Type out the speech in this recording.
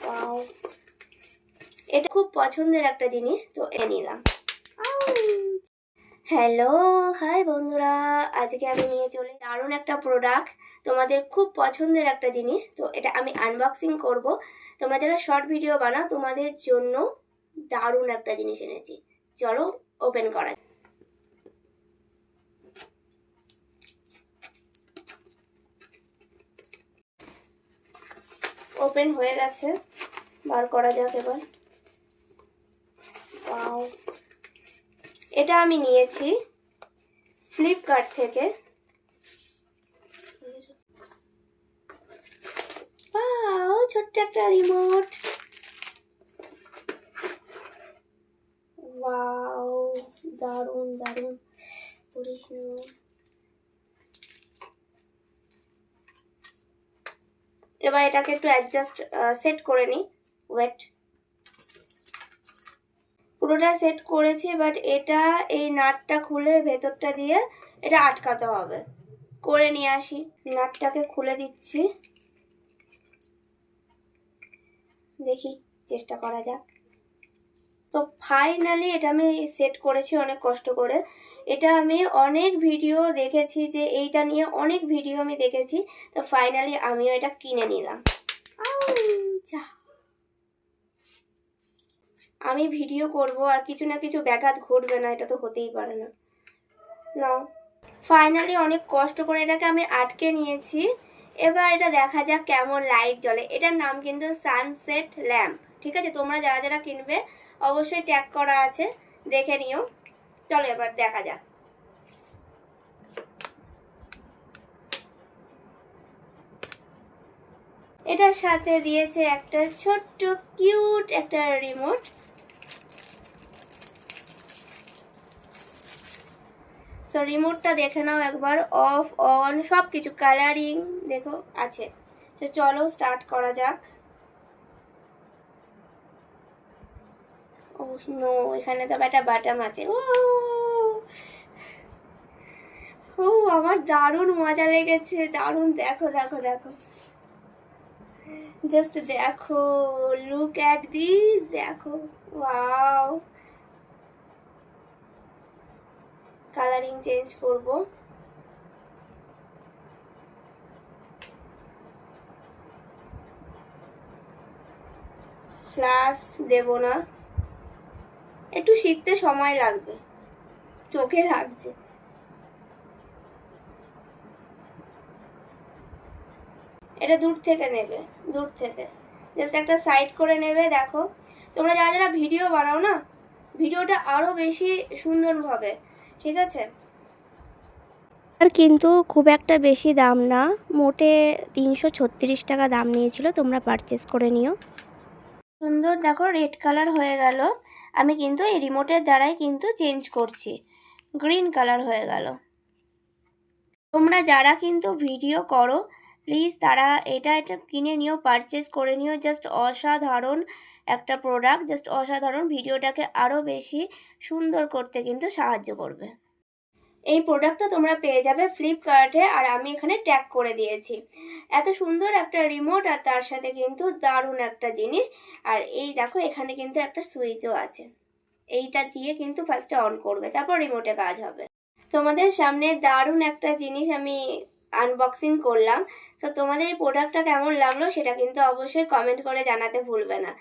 Wow, এটা খুব পছন্দের একটা জিনিস, তো এনে নিলাম। হ্যালো, হাই বন্ধুরা, আজকে আমি নিয়ে চলে দারুণ একটা প্রোডাক্ট, তোমাদের খুব পছন্দের একটা জিনিস। তো এটা আমি আনবক্সিং করব। তোমরা যারা শর্ট ভিডিও বানাও তোমাদের জন্য দারুণ একটা জিনিস এনেছি। চলো ওপেন করা যাক। ওপেন হয়ে গেছে, বার করা যাক এবার। ওয়াও, এটা আমি নিয়েছি ফ্লিপকার্ট থেকে। ওয়াও, ছোট্ট একটা রিমোট। ওয়াও, দারুণ দারুণ, করিস না। এবার এটাকে একটু অ্যাডজাস্ট সেট করে নিই। ওয়েট, পুরোটা সেট করেছি, বাট এটা এই নাটটা খুলে ভেতরটা দিয়ে এটা আটকাতে হবে। করে নিয়ে আসি, নাটটাকে খুলে দিচ্ছি, দেখি চেষ্টা করা যাক। তো ফাইনালি এটা আমি সেট করেছি অনেক কষ্ট করে। এটা আমি অনেক ভিডিও দেখেছি, যে এইটা নিয়ে অনেক ভিডিও আমি দেখেছি। তো ফাইনালি আমিও এটা কিনে নিলাম। আমি ভিডিও করব আর কিছু না কিছু ব্যাঘাত ঘটবে না, এটা তো হতেই পারে না। নাও, ফাইনালি অনেক কষ্ট করে এটাকে আমি আটকে নিয়েছি। এবার এটা দেখা যাক কেমন লাইট জ্বলে। এটার নাম কিন্তু সানসেট ল্যাম্প, ঠিক আছে? তোমরা যারা যারা কিনবে অবশ্যই ট্যাগ করা আছে, দেখে নিও। চলো এবার দেখা যাক। এটার সাথে দিয়েছে একটা ছোট্ট কিউট একটা রিমোট। সো রিমোটটা দেখে নাও একবার, অফ অন সব কিছু, কালারিং দেখো আছে। তো চলো স্টার্ট করা যাক। ও নো, এখানে তো একটা বাটন আছে। ও আমার দারুণ মজা লেগেছে, দারুণ। দেখো দেখো দেখো, জাস্ট দেখো, লুক অ্যাট দিস, দেখো। ওয়াও, কালারিং চেঞ্জ করব। ফ্ল্যাশ দেব না, একটু শিখতে সময় লাগবে, চোখে লাগছে। এটা দূর থেকে নেবে, দূর থেকে জাস্ট একটা সাইড করে নেবে। দেখো, তোমরা যারা যারা ভিডিও বানাও না, ভিডিওটা আরো বেশি সুন্দর হবে, ঠিক আছে? আর কিন্তু খুব একটা বেশি দাম না, মোটে 336 টাকা দাম নিয়েছিল। তোমরা পারচেস করে নিও। সুন্দর, দেখো রেড কালার হয়ে গেল। আমি কিন্তু এই রিমোটের দ্বারাই কিন্তু চেঞ্জ করছি, গ্রিন কালার হয়ে গেল। তোমরা যারা কিন্তু ভিডিও করো প্লিজ তারা এটা কিনে নিও, পারচেস করে নিও। জাস্ট অসাধারণ একটা প্রোডাক্ট, জাস্ট অসাধারণ। ভিডিওটাকে আরও বেশি সুন্দর করতে কিন্তু সাহায্য করবে। এই প্রোডাক্টটা তোমরা পেয়ে যাবে ফ্লিপকার্টে, আর আমি এখানে ট্যাগ করে দিয়েছি। এত সুন্দর একটা রিমোট, আর তার সাথে কিন্তু দারুণ একটা জিনিস। আর এই দেখো, এখানে কিন্তু একটা সুইচও আছে, এইটা দিয়ে কিন্তু ফার্স্টে অন করবে, তারপর রিমোটে কাজ হবে। তোমাদের সামনে দারুণ একটা জিনিস আমি আনবক্সিং করলাম। তো তোমাদের এই প্রোডাক্টটা কেমন লাগলো সেটা কিন্তু অবশ্যই কমেন্ট করে জানাতে ভুলবে না।